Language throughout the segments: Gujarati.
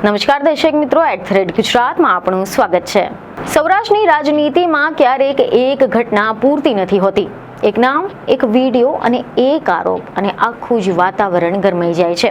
નમસ્કાર દર્શક મિત્રો, @ગુજરાતમાં આપનું સ્વાગત છે। સૌરાષ્ટ્રની રાજનીતિમાં ક્યારેક એક ઘટના પૂરતી નથી હોતી। એક નામ, એક વિડીયો અને એક આરોપ અને આખું જ વાતાવરણ ગરમાઈ જાય છે।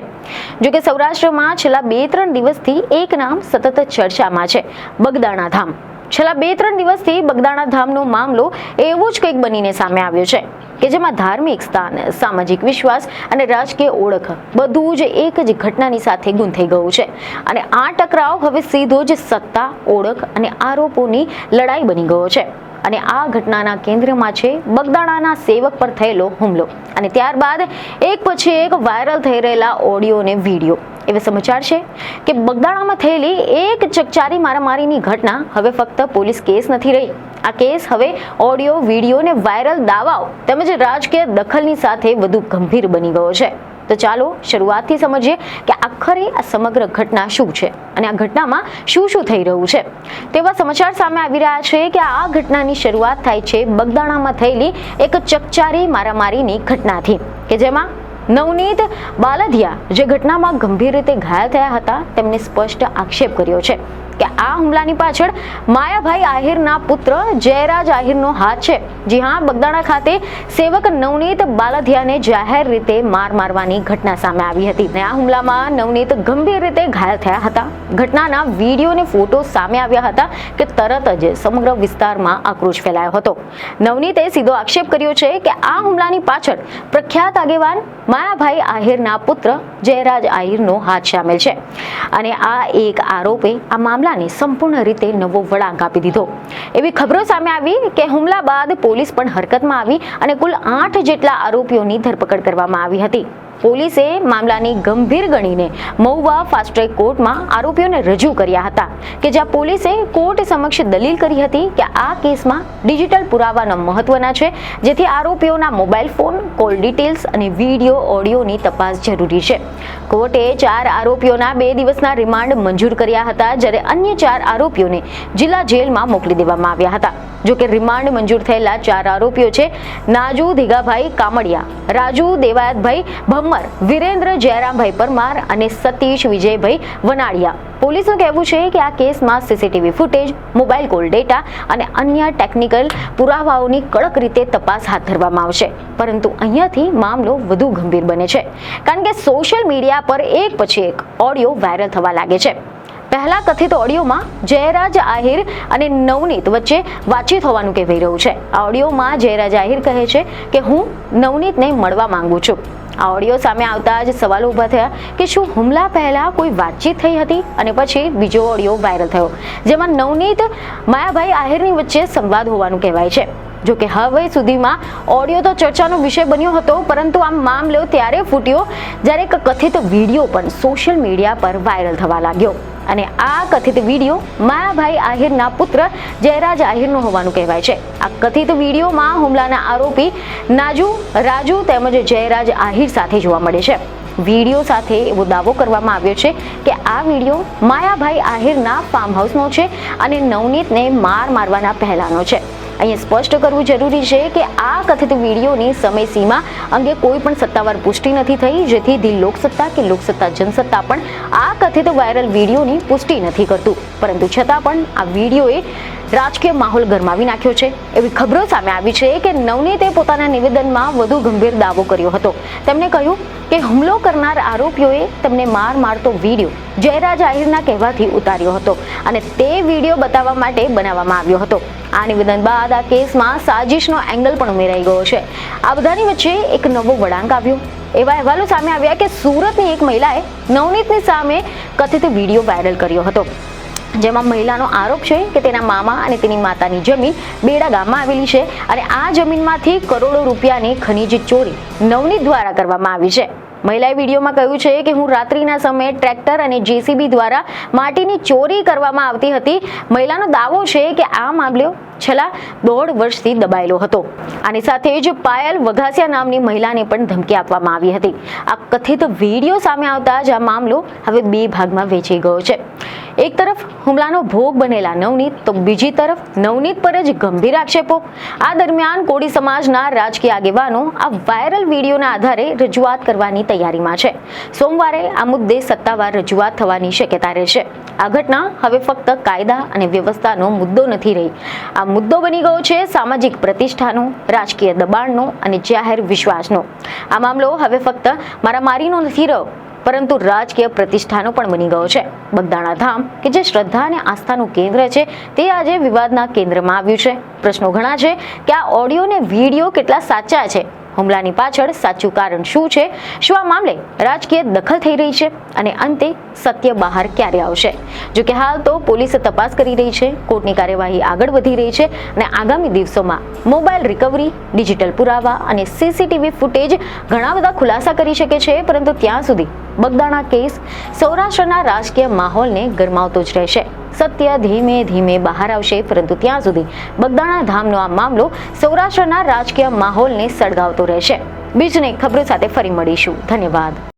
જો કે સૌરાષ્ટ્રમાં છેલ્લા 2-3 દિવસથી એક નામ સતત ચર્ચામાં છે, બગદાણા ધામ। છેલ્લા 2-3 દિવસથી બગદાણા ધામનો મામલો એવો જ કંઈક બનીને સામે આવ્યો છે કે જેમાં ધાર્મિક સ્થાન, સામાજિક વિશ્વાસ અને રાજકીય ઓળખ બધું જ એક જ ઘટનાની સાથે ગૂંથાઈ ગયું છે અને આ ટકરાવ હવે સીધો જ સત્તા, ઓળખ અને આરોપોની લડાઈ બની ગયો છે। અને આ ઘટનાના કેન્દ્રમાં છે બગદાણાના સેવક પર થયેલો હુમલો અને ત્યારબાદ એક પછી એક વાયરલ થઈ રહેલા ઓડિયો અને વિડીયો। એવા સમાચાર છે કે બગદાણામાં થયેલી એક ચકચારી મારામારીની ઘટના હવે ફક્ત પોલીસ કેસ નથી રહી। આ કેસ હવે ઓડિયો, વિડીયો અને વાયરલ દાવાઓ તેમજ રાજકીય દખલની સાથે વધુ ગંભીર બની ગયો છે। તો ચાલો શરૂઆતથી સમજીએ કે આખરે આ સમગ્ર ઘટના શું છે અને આ ઘટનામાં શું શું થઈ રહ્યું છે। તેવા સમાચાર સામે આવી રહ્યા છે કે આ ઘટનાની શરૂઆત થાય છે બગદાણામાં થયેલી એક ચકચારી મારામારીની ઘટનાથી કે જેમાં નવનીત બાલધિયા જે ઘટનામાં ગંભીર રીતે ઘાયલ થયા હતા તેમને સ્પષ્ટ આક્ષેપ કર્યો છે કે આ હુમલાની પાછળ માયાભાઈ આહિરના પુત્ર જયરાજ આહિરનો હાથ છે। જી હા, બગદાણા ખાતે સેવક નવનીત બાલધિયાને જાહેર રીતે મારવાની ઘટના સામે આવી હતી અને આ હુમલામાં નવનીત ગંભીર રીતે ઘાયલ થયા હતા। ઘટનાના વિડીયો અને ફોટો સામે આવ્યા હતા કે તરત જ સમગ્ર વિસ્તારમાં આક્રોશ ફેલાયો હતો। નવનીતે સીધો આક્ષેપ કર્યો છે કે આ હુમલાની પાછળ પ્રખ્યાત આગેવાન માયાભાઈ આહિરના પુત્ર જયરાજ આહિરનો હાથ સામેલ છે અને આ એક આરોપે આ મામલાને સંપૂર્ણ રીતે નવો વળાંક આપી દીધો। એવી ખબરો સામે આવી કે હુમલા બાદ પોલીસ પણ હરકતમાં આવી અને કુલ 8 જેટલા આરોપીઓની ધરપકડ કરવામાં આવી હતી। પોલીસે મામલાની ગંભીર ગણીને મહુવા ફાસ્ટ ટ્રેક કોર્ટમાં આરોપીઓને રજૂ કર્યા હતા કે જ્યાં પોલીસે કોર્ટ સમક્ષ દલીલ કરી હતી કે આ કેસમાં ડિજિટલ પુરાવાના મહત્વના છે, જેથી આરોપીઓના મોબાઈલ ફોન, કોલ ડિટેલ્સ અને વિડીયો, ઓડિયોની તપાસ જરૂરી છે। કોર્ટે 4 આરોપીઓના 2 દિવસના રિમાન્ડ મંજૂર કર્યા હતા, જ્યારે અન્ય 4 આરોપીઓને જિલ્લા જેલમાં મોકલી દેવામાં આવ્યા હતા। જો કે રિમાન્ડ મંજૂર થયેલા 4 આરોપીઓ છે નાજુ ધીગાભાઈ કામડિયા, રાજુ દેવાયતભાઈ ભમ્મર, વિરેન્દ્ર જયરામભાઈ પરમાર અને સતીશ વિજયભાઈ વનાળિયા। પોલીસનું કહેવું છે કે આ કેસમાં CCTV footage, mobile call data અને અન્ય ટેકનિકલ પુરાવાઓની કડક રીતે તપાસ હાથ ધરવામાં આવશે। પરંતુ અહીંયાથી મામલો વધુ ગંભીર બને છે કારણ કે સોશિયલ મીડિયા પર એક પછી એક ઓડિયો વાયરલ થવા લાગે છે। પહેલા કથિત ઓડિયોમાં જયરાજ આહિર અને નવનીત વચ્ચે વાતચીત હોવાનું કહેવાઈ રહ્યું છે। આ ઓડિયોમાં જયરાજ આહિર કહે છે કે હું નવનીતને મળવા માંગુ છું। આ ઓડિયો સામે આવતા જ સવાલો ઊભા થયા કે શું હુમલા પહેલા કોઈ વાતચીત થઈ હતી અને પછી બીજો ઓડિયો વાયરલ થયો જેમાં નવનીત માયાભાઈ આહિરની વચ્ચે સંવાદ હોવાનું કહેવાય છે। જો કે હવે સુધીમાં ઓડિયો તો ચર્ચાનો વિષય બન્યો હતો, પરંતુ આ મામલો ત્યારે ફૂટ્યો જ્યારે એક કથિત વિડીયો પણ સોશિયલ મીડિયા પર વાયરલ થવા લાગ્યો અને આ કથિત વિડીયો માયાભાઈ આહિરના પુત્ર જયરાજ આહિરનો હોવાનું કહેવાય છે। આ કથિત વિડીયોમાં હુમલાના આરોપી રાજુ તેમજ જયરાજ આહિર સાથે જોવા મળે છે। વિડીયો સાથે એવો દાવો કરવામાં આવ્યો છે કે આ વિડીયો માયાભાઈ આહિરના ફાર્મ હાઉસનો છે અને નવનીતને મારવાના પહેલાનો છે। અહીંયા સ્પષ્ટ કરવું જરૂરી છે કે આ કથિત વિડીયોની સમયસીમા અંગે કોઈ પણ સત્તાવાર પુષ્ટિ નથી થઈ, જેથી ધી લોકસત્તા કે લોકસત્તા જનસત્તા પણ આ કથિત વાયરલ વિડીયોની પુષ્ટિ નથી કરતું। પરંતુ છતાં પણ આ વિડીયોએ રાજકીય માહોલ ગરમાવી નાખ્યો છે। એવી ખબરો સામે આવી છે કે નવનીતે પોતાના નિવેદનમાં વધુ ગંભીર દાવો કર્યો હતો। તેમણે કહ્યું કે હુમલો કરનાર આરોપીઓએ તેમને મારતો વિડીયો જયરાજ આહિરના કહેવાથી ઉતાર્યો હતો અને તે વિડીયો બતાવવા માટે બનાવવામાં આવ્યો હતો। આ નિવેદન બાદ આ કેસમાં સાજિશનો એંગલ પણ ઉમેરાઈ ગયો છે। આ બધાની વચ્ચે એક નવો વળાંક આવ્યો। એવા અહેવાલો સામે આવ્યા કે સુરતની એક મહિલાએ નવનીતની સામે કથિત વિડીયો વાયરલ કર્યો હતો, જેમાં મહિલાનો આરોપ છે કે તેના મામા અને તેની માતાની જમીન બેડા ગામમાં આવેલી છે અને આ જમીનમાંથી કરોડો રૂપિયાની ખનીજ ચોરી નવનીત દ્વારા કરવામાં આવી છે। મહિલાએ વિડીયોમાં કહ્યું છે કે હું રાત્રિના સમયે ટ્રેક્ટર અને જેસીબી દ્વારા માટીની ચોરી કરવામાં આવતી હતી। મહિલાનો દાવો છે કે આ મામલો છેલ્લા 1.5 વર્ષથી દબાયેલો હતો. આની સાથે જ પાયલ વઘાસિયા નામની મહિલાને પણ ધમકી આપવામાં આવી હતી. આ કથિત વિડીયો સામે આવતા જ આ મામલો હવે 2 ભાગમાં વહેંચાઈ ગયો છે. એક તરફ હુમલાનો ભોગ બનેલા નવનીત, તો બીજી તરફ નવનીત પર જ ગંભીર આક્ષેપો. આ દરમિયાન કોળી સમાજના રાજકીય આગેવાનો આ વાયરલ વિડીયોના આધારે રજૂઆત કરવાની તૈયારીમાં છે. સોમવારે આ મુદ્દે સત્તાવાર રજૂઆત થવાની શક્યતા રહેશે. આ ઘટના હવે ફક્ત કાયદા અને વ્યવસ્થાનો મુદ્દો નથી રહી. આ મુદ્દો બની ગયો છે સામાજિક પ્રતિષ્ઠાનો, રાજકીય દબાણનો અને જાહેર વિશ્વાસનો. આ મામલો હવે ફક્ત મારામારીનો નથી રહ્યો, પરંતુ રાજકીય પ્રતિષ્ઠાનો પણ બની ગયો છે. બગદાણા ધામ કે જે શ્રદ્ધા અને આસ્થાનું કેન્દ્ર છે, તે આજે વિવાદના કેન્દ્રમાં આવ્યું છે. પ્રશ્નો ઘણા છે કે આ ઓડિયો અને વિડીયો કેટલા સાચા છે, હુમલાની પાછળ સાચું કારણ શું છે, શું આ મામલે રાજકીય દખલ થઈ રહી છે અને અંતે સત્ય બહાર ક્યારે આવશે. જો કે હાલ તો પોલીસ તપાસ કરી રહી છે, કોર્ટની કાર્યવાહી આગળ વધી રહી છે અને આગામી દિવસોમાં મોબાઈલ રિકવરી, ડિજિટલ પુરાવા અને સીસીટીવી ફૂટેજ ઘણા બધા ખુલાસા કરી શકે છે. પરંતુ ત્યાં સુધી બગદાણા કેસ સૌરાષ્ટ્રના રાજકીય માહોલને ગરમાવતો જ રહેશે. સત્ય ધીમે ધીમે બહાર આવશે, પરંતુ ત્યાં સુધી બગદાણા ધામનો આ મામલો સૌરાષ્ટ્રના રાજકીય માહોલને સળગાવતો રહેશે. બીજને ખબરો સાથે ફરી મળીશું. ધન્યવાદ.